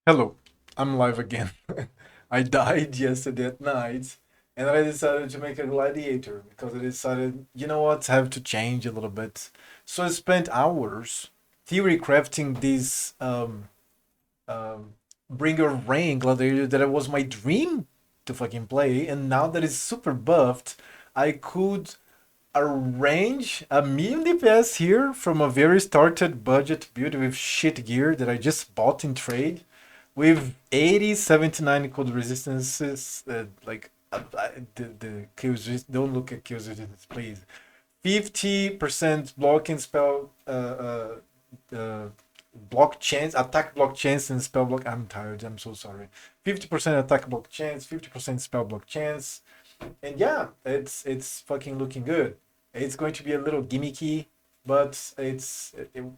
Hello, I'm live again. I died yesterday at night and I decided to make a gladiator because I decided, you know what, I have to change a little bit. So I spent hours theory crafting this Bringer Rain gladiator that was my dream to fucking play, and now that it's super buffed, I could arrange a million DPS here from a very started budget build with shit gear that I just bought in trade with 80, 79 cold resistances. The kills, don't look at kills resistance, please. 50% blocking spell, block chance, attack block chance, and spell block. I'm tired, I'm so sorry. 50% attack block chance, 50% spell block chance, and yeah, it's fucking looking good. It's going to be a little gimmicky, but it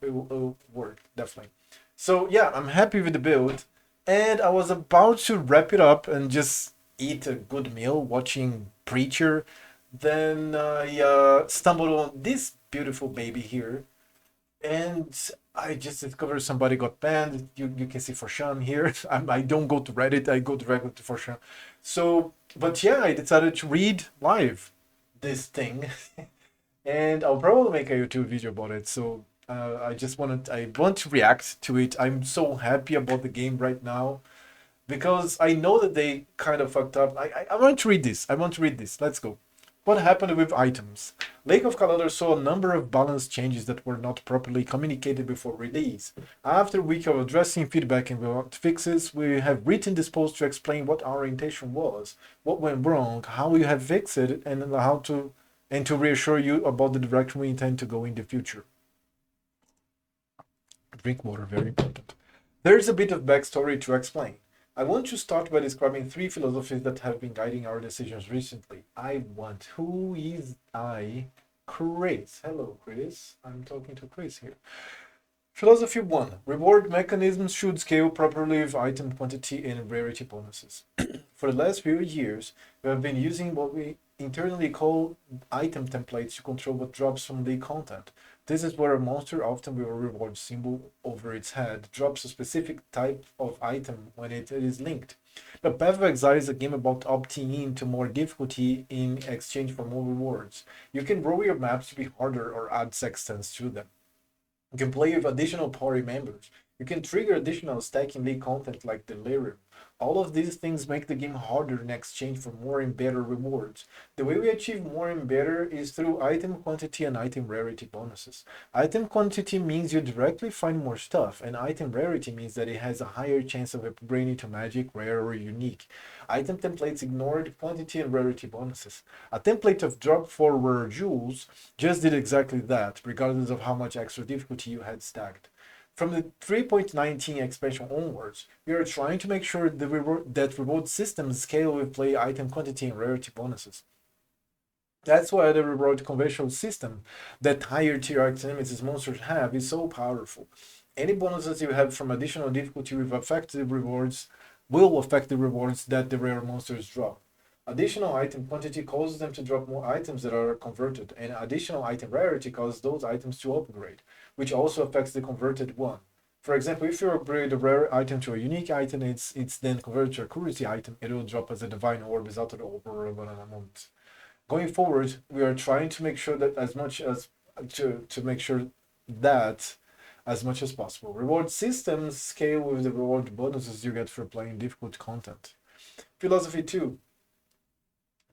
will work definitely. So yeah, I'm happy with the build, and I was about to wrap it up and just eat a good meal watching Preacher. Then I stumbled on this beautiful baby here, and I just discovered somebody got banned. You can see Forshan here. I don't go to Reddit. I go directly to Forshan. So, but yeah, I decided to read live this thing, and I'll probably make a YouTube video about it. So I want to react to it. I'm so happy about the game right now because I know that they kind of fucked up. I want to read this. I want to read this. Let's go. What happened with items? Lake of Kalador saw a number of balance changes that were not properly communicated before release. After a week of addressing feedback and without fixes, we have written this post to explain what our intention was, what went wrong, how we have fixed it, and to reassure you about the direction we intend to go in the future. Drink water, very important. There's a bit of backstory to explain. I want to start by describing three philosophies that have been guiding our decisions recently. Who is I? Chris. Hello, Chris. I'm talking to Chris here. Philosophy 1. Reward mechanisms should scale properly with item quantity and rarity bonuses. For the last few years, we have been using what we internally call item templates to control what drops from the content. This is where a monster, often with a reward symbol over its head, drops a specific type of item when it is linked. But Path of Exile is a game about opting in to more difficulty in exchange for more rewards. You can grow your maps to be harder or add sextants to them. You can play with additional party members. You can trigger additional stacking league content like Delirium. All of these things make the game harder in exchange for more and better rewards. The way we achieve more and better is through item quantity and item rarity bonuses. Item quantity means you directly find more stuff, and item rarity means that it has a higher chance of upgrading to magic, rare, or unique. Item templates ignored quantity and rarity bonuses. A template of drop 4 rare jewels just did exactly that, regardless of how much extra difficulty you had stacked. From the 3.19 expansion onwards, we are trying to make sure that reward systems scale with play item quantity and rarity bonuses. That's why the reward conventional system that higher tier enemies monsters have is so powerful. Any bonuses you have from additional difficulty with effective rewards will affect the rewards that the rare monsters drop. Additional item quantity causes them to drop more items that are converted, and additional item rarity causes those items to upgrade, which also affects the converted one. For example, if you upgrade a rare item to a unique item, it's then converted to a currency item, it will drop as a divine orb without an overrun amount. Going forward, we are trying to make sure that as much as to make sure that as much as possible. Reward systems scale with the reward bonuses you get for playing difficult content. Philosophy 2.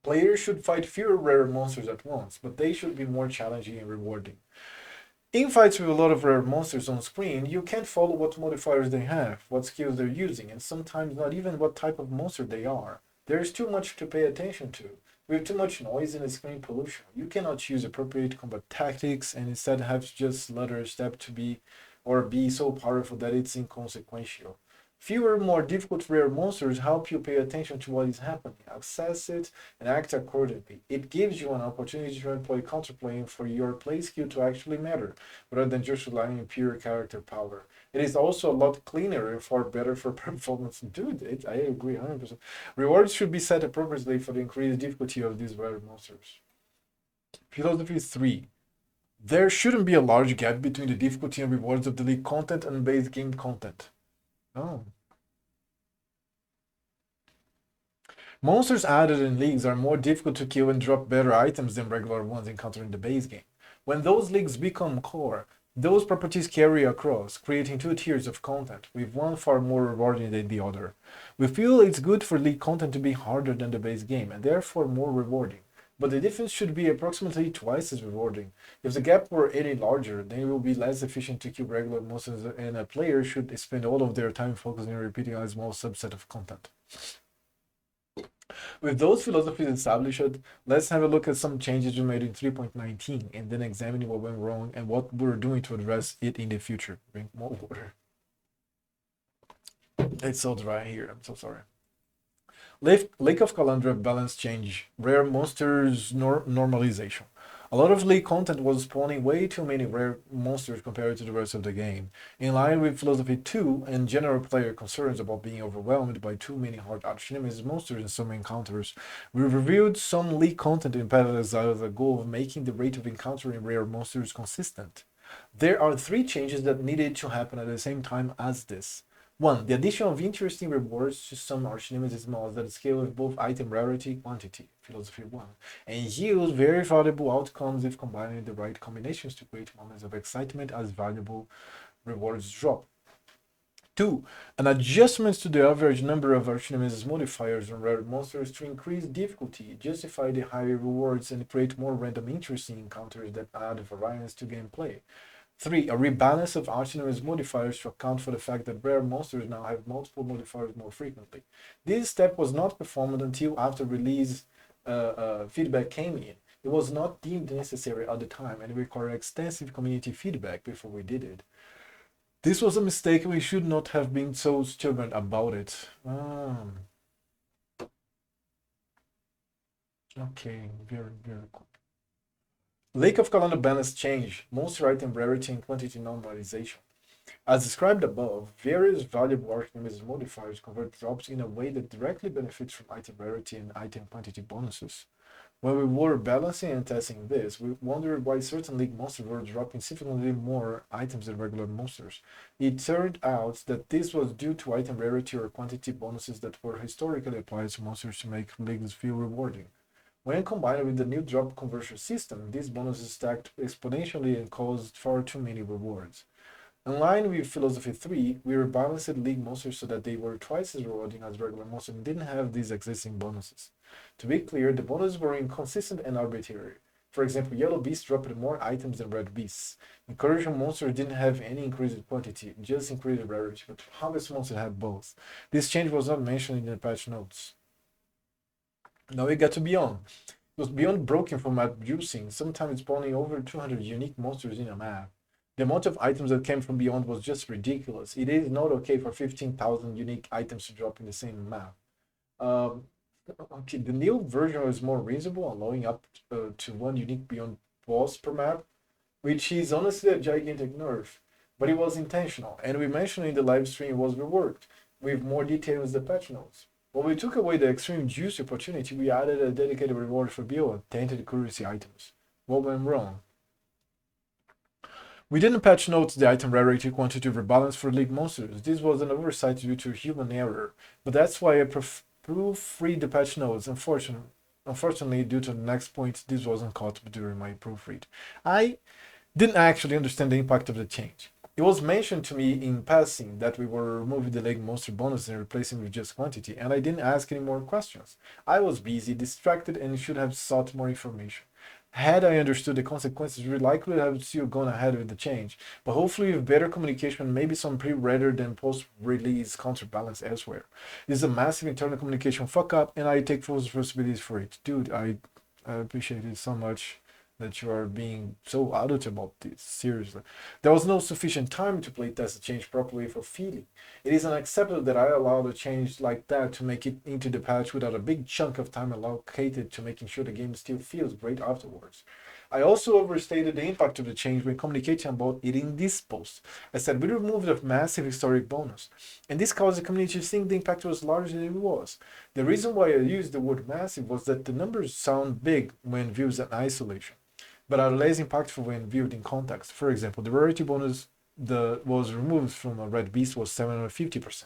Players should fight fewer rare monsters at once, but they should be more challenging and rewarding. In fights with a lot of rare monsters on screen, you can't follow what modifiers they have, what skills they're using, and sometimes not even what type of monster they are. There's too much to pay attention to. With too much noise and screen pollution, you cannot choose appropriate combat tactics and instead have to just let her step to be or be so powerful that it's inconsequential. Fewer, more difficult rare monsters help you pay attention to what is happening, assess it, and act accordingly. It gives you an opportunity to employ counterplaying for your play skill to actually matter, rather than just relying on pure character power. It is also a lot cleaner and far better for performance. Dude, I agree 100%. Rewards should be set appropriately for the increased difficulty of these rare monsters. Philosophy 3. There shouldn't be a large gap between the difficulty and rewards of the league content and base game content. Oh. Monsters added in leagues are more difficult to kill and drop better items than regular ones encountered in the base game. When those leagues become core, those properties carry across, creating two tiers of content, with one far more rewarding than the other. We feel it's good for league content to be harder than the base game, and therefore more rewarding. But the difference should be approximately twice as rewarding. If the gap were any larger, then it will be less efficient to kill regular monsters, and a player should spend all of their time focusing on repeating a small subset of content. With those philosophies established, let's have a look at some changes we made in 3.19 and then examine what went wrong and what we're doing to address it in the future. Drink more water. It's so dry here, I'm so sorry. Lake of Kalandra balance change, rare monsters normalization. A lot of league content was spawning way too many rare monsters compared to the rest of the game. In line with Philosophy 2 and general player concerns about being overwhelmed by too many hard archnemesis monsters in some encounters, we reviewed some league content in Path of Exile with the goal of making the rate of encountering rare monsters consistent. There are three changes that needed to happen at the same time as this. 1. The addition of interesting rewards to some archnemesis mods that scale with both item rarity quantity, Philosophy 1, and yield very valuable outcomes if combining the right combinations to create moments of excitement as valuable rewards drop. 2. An adjustment to the average number of archnemesis modifiers on rare monsters to increase difficulty, justify the higher rewards, and create more random interesting encounters that add variance to gameplay. 3. A rebalance of archnemesis modifiers to account for the fact that rare monsters now have multiple modifiers more frequently. This step was not performed until after release feedback came in. It was not deemed necessary at the time and required extensive community feedback before we did it. This was a mistake and we should not have been so stubborn about it. Okay, very, very cool. Lake of Kalandra balance change, monster item rarity and quantity normalization. As described above, various valuable archnemesis modifiers convert drops in a way that directly benefits from item rarity and item quantity bonuses. When we were balancing and testing this, we wondered why certain league monsters were dropping significantly more items than regular monsters. It turned out that this was due to item rarity or quantity bonuses that were historically applied to monsters to make leagues feel rewarding. When combined with the new drop conversion system, these bonuses stacked exponentially and caused far too many rewards. In line with Philosophy 3, we rebalanced league monsters so that they were twice as rewarding as regular monsters and didn't have these existing bonuses. To be clear, the bonuses were inconsistent and arbitrary. For example, yellow beasts dropped more items than red beasts. Encouragement monsters didn't have any increase in quantity, just increased rarity, but harvest monsters had both. This change was not mentioned in the patch notes. Now we get to Beyond. It was Beyond broken for map juicing, sometimes spawning over 200 unique monsters in a map. The amount of items that came from Beyond was just ridiculous. It is not okay for 15,000 unique items to drop in the same map. Okay, the new version is more reasonable, allowing up to one unique Beyond boss per map, which is honestly a gigantic nerf, but it was intentional, and we mentioned in the live stream it was reworked, with more details in the patch notes. When we took away the extreme juice opportunity, we added a dedicated reward for Beyond, tainted currency items. What went wrong? We didn't patch notes the item rarity quantity rebalance for league monsters. This was an oversight due to human error, but that's why I proofread the patch notes. Unfortunately, due to the next point, this wasn't caught during my proofread. I didn't actually understand the impact of the change. It was mentioned to me in passing that we were removing the league monster bonus and replacing with just quantity, and I didn't ask any more questions. I was busy, distracted, and should have sought more information. Had I understood the consequences, we likely have still gone ahead with the change, but hopefully with better communication, maybe some pre rather than post-release counterbalance elsewhere. This is a massive internal communication fuck up, and I take full responsibility for it. Dude, I appreciate it so much that you are being so adult about this. Seriously. There was no sufficient time to playtest the change properly for feeling. It is unacceptable that I allowed a change like that to make it into the patch without a big chunk of time allocated to making sure the game still feels great afterwards. I also overstated the impact of the change when communicating about it in this post. I said we removed a massive historic bonus, and this caused the community to think the impact was larger than it was. The reason why I used the word massive was that the numbers sound big when viewed in isolation, but are less impactful when viewed in context. For example, the rarity bonus was removed from a red beast was 750%.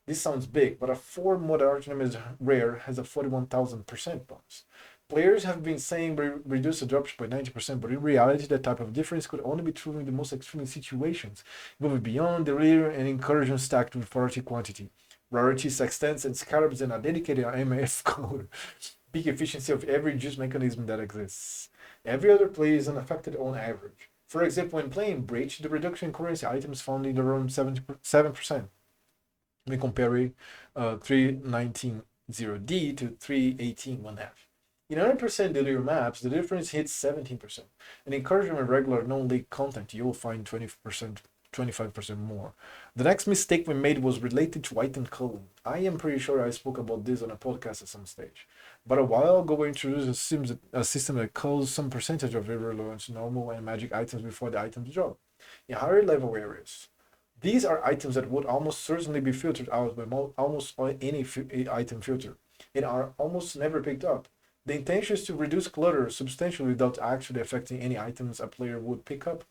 This sounds big, but a 4 mod Archnemis rare has a 41,000% bonus. Players have been saying reduce the drops by 90%, but in reality, that type of difference could only be true in the most extreme situations, moving beyond the rare and incursion stacked with priority quantity. Rarity, sextants, and scarabs, and a dedicated MF color. Peak efficiency of every juice mechanism that exists. Every other player is unaffected on average. For example, when playing Breach, the reduction in currency items found in around 7% when comparing 319.0D to 318.1F. In 100% delirium maps, the difference hits 17%. And in Cursion and regular non-league content, you'll find 20%, 25% more. The next mistake we made was related to item culling. I am pretty sure I spoke about this on a podcast at some stage. But a while ago, we introduced a system that culls some percentage of irrelevant normal and magic items before the items drop. In higher level areas, these are items that would almost certainly be filtered out by almost any item filter and are almost never picked up. The intention is to reduce clutter substantially without actually affecting any items a player would pick up.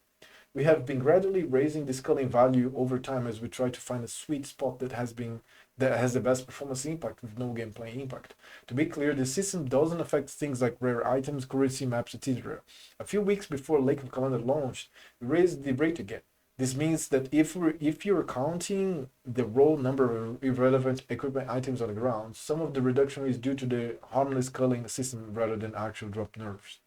We have been gradually raising the scaling value over time as we try to find a sweet spot that has the best performance impact with no gameplay impact. To be clear, the system doesn't affect things like rare items, currency maps, etc. A few weeks before Lake of Calendar launched, we raised the rate again. This means that if you're counting the raw number of irrelevant equipment items on the ground, some of the reduction is due to the harmless culling system rather than actual drop nerfs.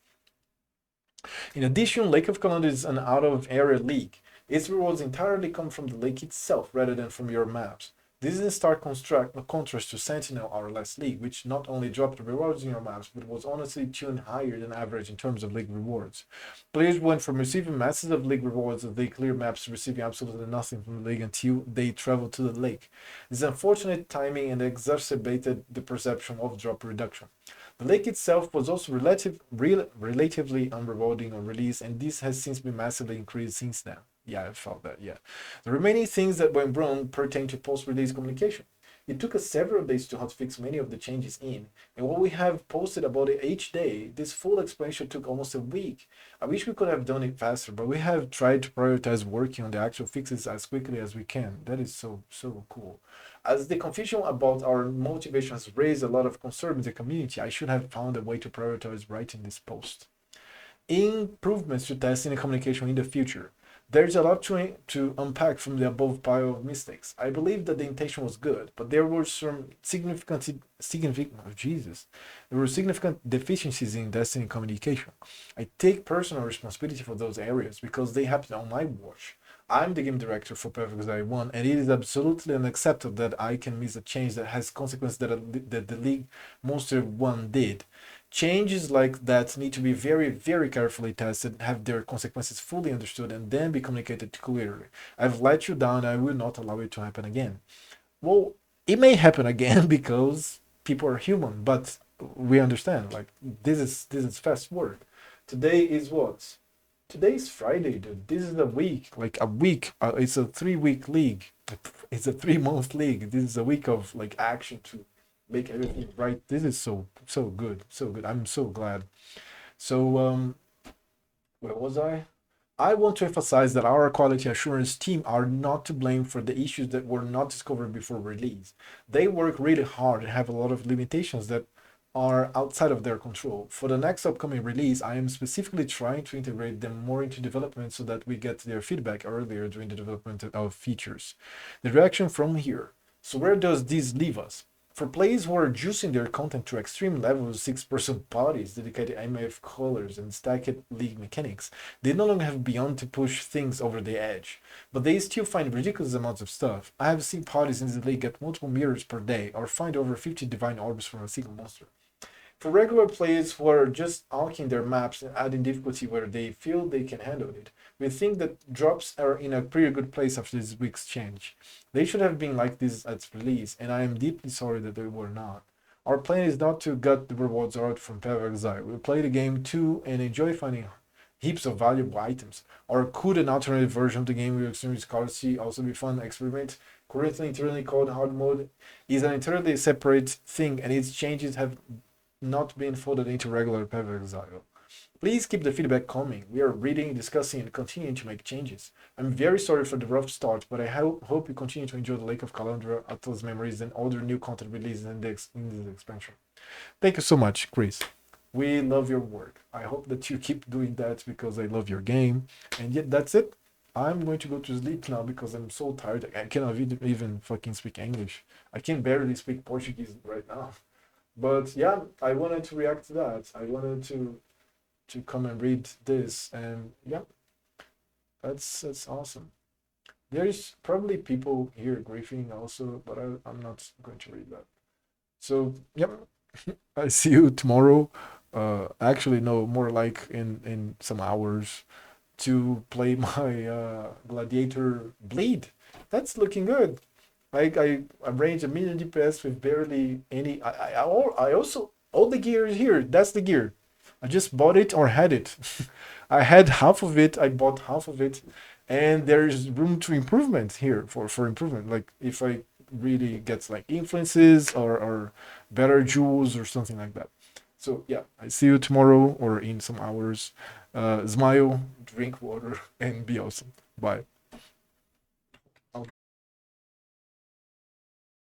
In addition, Lake of Calendar is an out-of-area league. Its rewards entirely come from the lake itself rather than from your maps. This is in stark contrast to Sentinel, our last league, which not only dropped the rewards in your maps, but was honestly tuned higher than average in terms of league rewards. Players went from receiving masses of league rewards as they clear maps to receiving absolutely nothing from the league until they traveled to the lake. This unfortunate timing and exacerbated the perception of drop reduction. The lake itself was also relatively unrewarding on release, and this has since been massively increased since then. Yeah, I felt that, yeah. The remaining things that went wrong pertain to post-release communication. It took us several days to hotfix many of the changes in, and while we have posted about it each day, this full explanation took almost a week. I wish we could have done it faster, but we have tried to prioritize working on the actual fixes as quickly as we can. That is so cool. As the confusion about our motivations raised a lot of concern in the community, I should have found a way to prioritize writing this post. Improvements to testing and communication in the future. There's a lot to unpack from the above pile of mistakes. I believe that the intention was good, but there were some significant deficiencies in Destiny communication. I take personal responsibility for those areas because they happened on my watch. I'm the game director for Perfect Exile 1, and it is absolutely unacceptable that I can miss a change that has consequences that the League Monster 1 did. Changes like that need to be very, very carefully tested, have their consequences fully understood, and then be communicated clearly. I've let you down, I will not allow it to happen again. Well, it may happen again because people are human, but we understand, like, this is fast work. Today is what? Today is Friday, dude. This is a week, like a week. It's a 3-week league. It's a 3-month league. This is a week of like action to make everything right. This is so good, so good. I'm so glad. So where was I? I want to emphasize that our quality assurance team are not to blame for the issues that were not discovered before release. They work really hard and have a lot of limitations that are outside of their control. For the next upcoming release, I am specifically trying to integrate them more into development so that we get their feedback earlier during the development of features. The reaction from here. So where does this leave us? For players who are juicing their content to extreme levels, 6-person parties, dedicated MF colors, and stacked league mechanics, they no longer have beyond to push things over the edge. But they still find ridiculous amounts of stuff. I have seen parties in the league get multiple mirrors per day, or find over 50 divine orbs from a single monster. For regular players who are just alking their maps and adding difficulty where they feel they can handle it, we think that drops are in a pretty good place after this week's change. They should have been like this at release, and I am deeply sorry that they were not. Our plan is not to gut the rewards out from Path of Exile. We play the game too and enjoy finding heaps of valuable items. Or could an alternative version of the game with extreme scarcity also be fun experiment? Currently internally called hard mode is an entirely separate thing, and its changes have not been folded into regular Path of Exile. Please keep the feedback coming. We are reading, discussing, and continuing to make changes. I'm very sorry for the rough start, but I hope you continue to enjoy the Lake of Calandra, Atlas Memories, and all the new content released in this expansion. Thank you so much, Chris. We love your work. I hope that you keep doing that because I love your game. And yet, that's it. I'm going to go to sleep now because I'm so tired. I cannot even fucking speak English. I can barely speak Portuguese right now. But yeah, I wanted to react to that. I wanted to come and read this, and yeah, that's awesome. There's probably people here grieving also, but I'm not going to read that. So yep, I see you tomorrow. Actually, no, more like in some hours to play my Gladiator Bleed. That's looking good. I arranged a million DPS with barely any. I also all the gear is here. That's the gear. I just bought it or had it. I had half of it. I bought half of it, and there's room to improvement here for improvement. Like if I really get like influences or better jewels or something like that. So yeah, I see you tomorrow or in some hours. Smile, drink water, and be awesome. Bye.